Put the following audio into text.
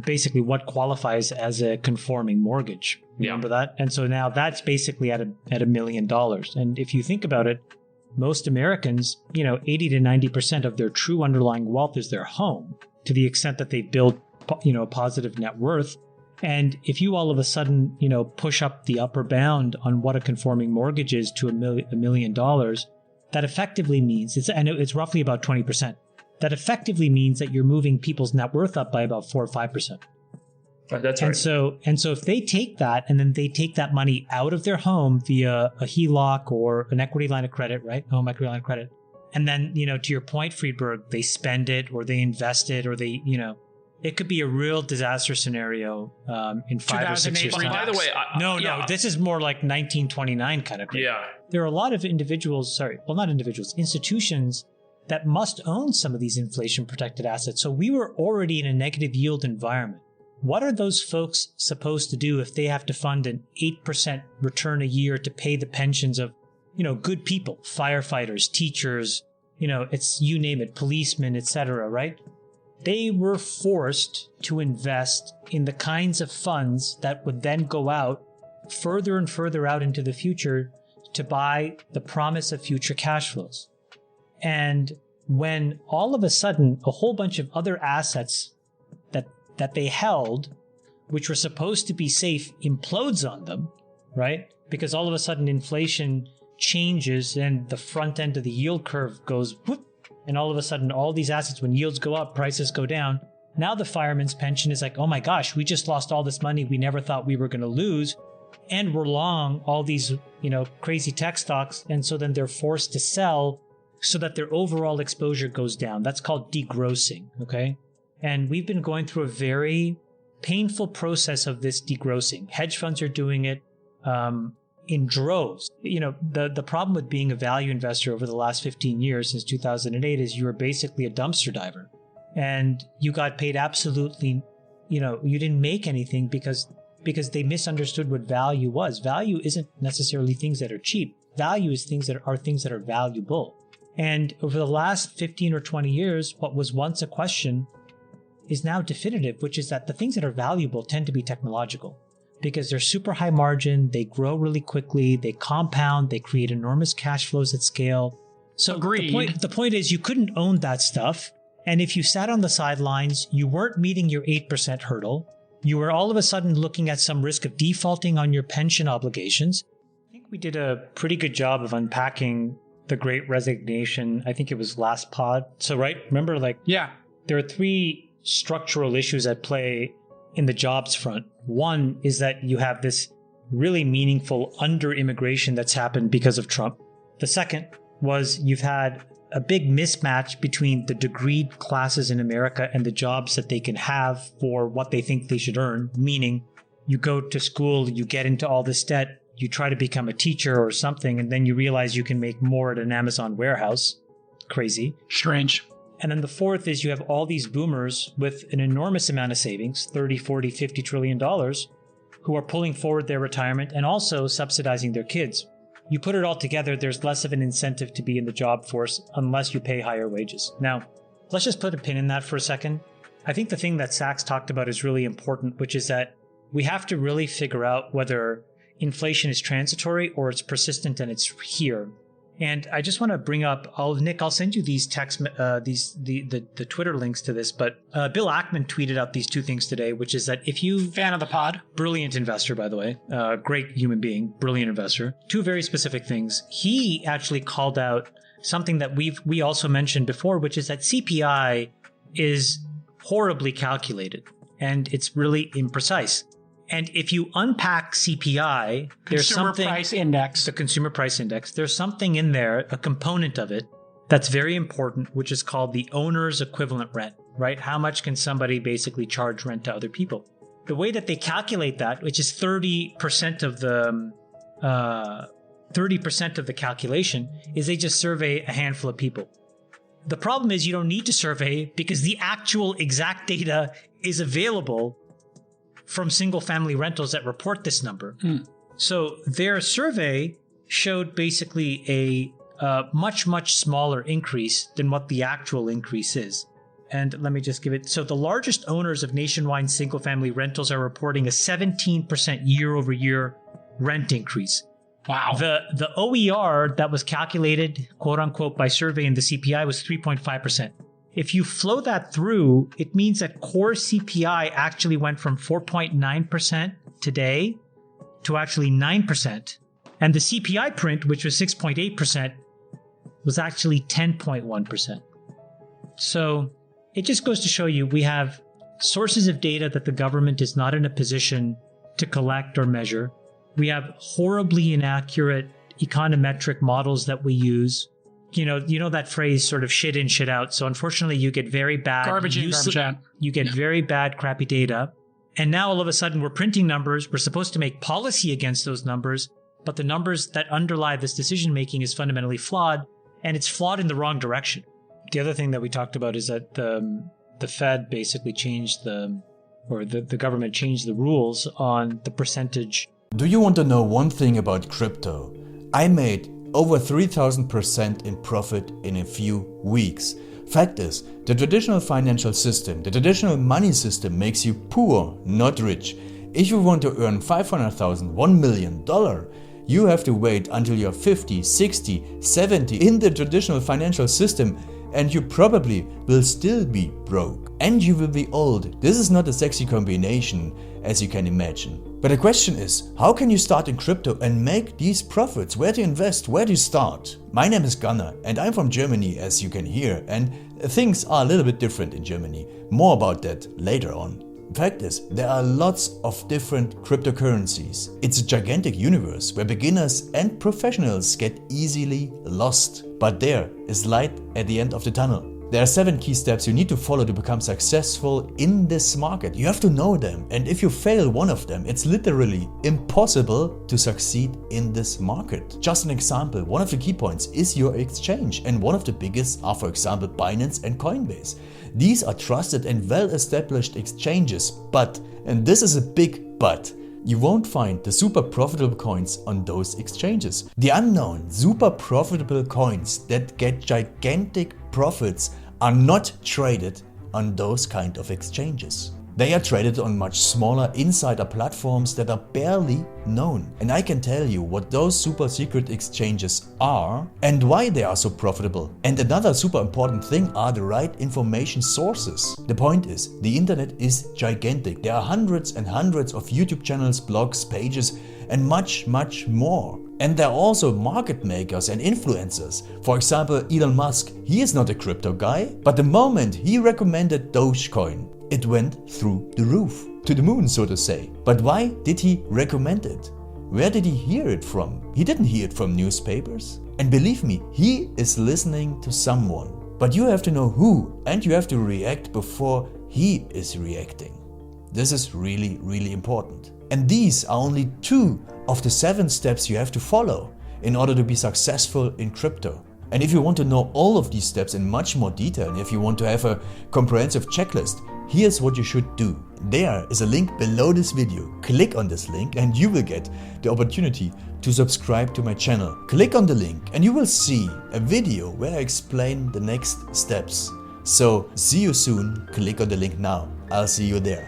basically what qualifies as a conforming mortgage. Remember that? And so now that's basically at $1 million. And if you think about it, most Americans, 80 to 90% of their true underlying wealth is their home, to the extent that they build, a positive net worth. And if you all of a sudden, push up the upper bound on what a conforming mortgage is to $1 million, that effectively means it's roughly about 20%. That effectively means that you're moving people's net worth up by about 4 or 5%. That's right. And so if they take that and then they take that money out of their home via a HELOC or an equity line of credit, right? Home equity line of credit. And then, to your point, Friedberg, they spend it or they invest it or they, it could be a real disaster scenario in 5 or 6 years. By the way, no, this is more like 1929 kind of thing. Yeah. There are a lot of institutions that must own some of these inflation-protected assets. So we were already in a negative yield environment. What are those folks supposed to do if they have to fund an 8% return a year to pay the pensions of, good people, firefighters, teachers, it's you name it, policemen, etc., right? They were forced to invest in the kinds of funds that would then go out further and further out into the future to buy the promise of future cash flows. And when all of a sudden a whole bunch of other assets that they held, which were supposed to be safe, implodes on them, right? Because all of a sudden inflation changes and the front end of the yield curve goes whoop, and all of a sudden all these assets, when yields go up, prices go down. Now the fireman's pension is like, oh my gosh, we just lost all this money we never thought we were going to lose. And we're long all these, crazy tech stocks. And so then they're forced to sell so that their overall exposure goes down. That's called degrossing, okay? And we've been going through a very painful process of this degrossing. Hedge funds are doing it in droves. The problem with being a value investor over the last 15 years, since 2008, is you were basically a dumpster diver. And you got paid absolutely, you didn't make anything because they misunderstood what value was. Value isn't necessarily things that are cheap. Value is things that are valuable. And over the last 15 or 20 years, what was once a question is now definitive, which is that the things that are valuable tend to be technological because they're super high margin, they grow really quickly, they compound, they create enormous cash flows at scale. So Agreed. The point is you couldn't own that stuff. And if you sat on the sidelines, you weren't meeting your 8% hurdle. You were all of a sudden looking at some risk of defaulting on your pension obligations. I think we did a pretty good job of unpacking the Great Resignation. I think it was last pod. So, right? Remember, there are 3 structural issues at play in the jobs front. One is that you have this really meaningful under-immigration that's happened because of Trump. The second was you've had a big mismatch between the degreed classes in America and the jobs that they can have for what they think they should earn, meaning you go to school, you get into all this debt, you try to become a teacher or something, and then you realize you can make more at an Amazon warehouse. Crazy. Strange. And then the fourth is you have all these boomers with an enormous amount of savings, 30, 40, 50 trillion dollars, who are pulling forward their retirement and also subsidizing their kids. You put it all together, there's less of an incentive to be in the job force unless you pay higher wages. Now, let's just put a pin in that for a second. I think the thing that Sachs talked about is really important, which is that we have to really figure out whether inflation is transitory or it's persistent and it's here. And I just want to bring up, Nick, I'll send you these the Twitter links to this, but Bill Ackman tweeted out these 2 things today, which is that if you... Fan of the pod. Brilliant investor, by the way. Great human being, brilliant investor. 2 very specific things. He actually called out something that we also mentioned before, which is that CPI is horribly calculated and it's really imprecise. And if you unpack CPI, there's something... Price Index. The Consumer Price Index. There's something in there, a component of it, that's very important, which is called the owner's equivalent rent, right? How much can somebody basically charge rent to other people? The way that they calculate that, which is 30% of the calculation, is they just survey a handful of people. The problem is you don't need to survey because the actual exact data is available from single-family rentals that report this number. So their survey showed basically a much, much smaller increase than what the actual increase is. And let me just give it. So the largest owners of nationwide single-family rentals are reporting a 17% year-over-year rent increase. Wow. The OER that was calculated, quote unquote, by surveying the CPI was 3.5%. If you flow that through, it means that core CPI actually went from 4.9% today to actually 9%. And the CPI print, which was 6.8%, was actually 10.1%. So it just goes to show you we have sources of data that the government is not in a position to collect or measure. We have horribly inaccurate econometric models that we use. You know that phrase sort of shit in, shit out. So unfortunately, you get very bad, garbage in, garbage out. You get very bad, crappy data. And now all of a sudden we're printing numbers. We're supposed to make policy against those numbers, but the numbers that underlie this decision making is fundamentally flawed, and it's flawed in the wrong direction. The other thing that we talked about is that the Fed basically changed the government changed the rules on the percentage. Do you want to know one thing about crypto? I made over 3,000% in profit in a few weeks. Fact is, the traditional financial system, the traditional money system makes you poor, not rich. If you want to earn $500,000, $1 million, you have to wait until you're 50, 60, 70 in the traditional financial system, and you probably will still be broke. And you will be old. This is not a sexy combination, as you can imagine. But the question is, how can you start in crypto and make these profits? Where to invest? Where to start? My name is Gunnar and I'm from Germany, as you can hear, and things are a little bit different in Germany. More about that later on. Fact is, there are lots of different cryptocurrencies. It's a gigantic universe where beginners and professionals get easily lost. But there is light at the end of the tunnel. There are 7 key steps you need to follow to become successful in this market. You have to know them, and if you fail one of them, it's literally impossible to succeed in this market. Just an example, one of the key points is your exchange, and one of the biggest are, for example, Binance and Coinbase. These are trusted and well-established exchanges, but, and this is a big but, you won't find the super profitable coins on those exchanges. The unknown super profitable coins that get gigantic profits are not traded on those kind of exchanges. They are traded on much smaller insider platforms that are barely known. And I can tell you what those super secret exchanges are and why they are so profitable. And another super important thing are the right information sources. The point is, the internet is gigantic. There are hundreds and hundreds of YouTube channels, blogs, pages, and much more. And there are also market makers and influencers. For example, Elon Musk, he is not a crypto guy, but the moment he recommended Dogecoin, it went through the roof, to the moon, so to say. But why did he recommend it? Where did he hear it from? He didn't hear it from newspapers. And believe me, he is listening to someone. But you have to know who, and you have to react before he is reacting. This is really important. And these are only 2 of the 7 steps you have to follow in order to be successful in crypto. And if you want to know all of these steps in much more detail, and if you want to have a comprehensive checklist, here's what you should do. There is a link below this video. Click on this link and you will get the opportunity to subscribe to my channel. Click on the link and you will see a video where I explain the next steps. So see you soon. Click on the link now. I'll see you there.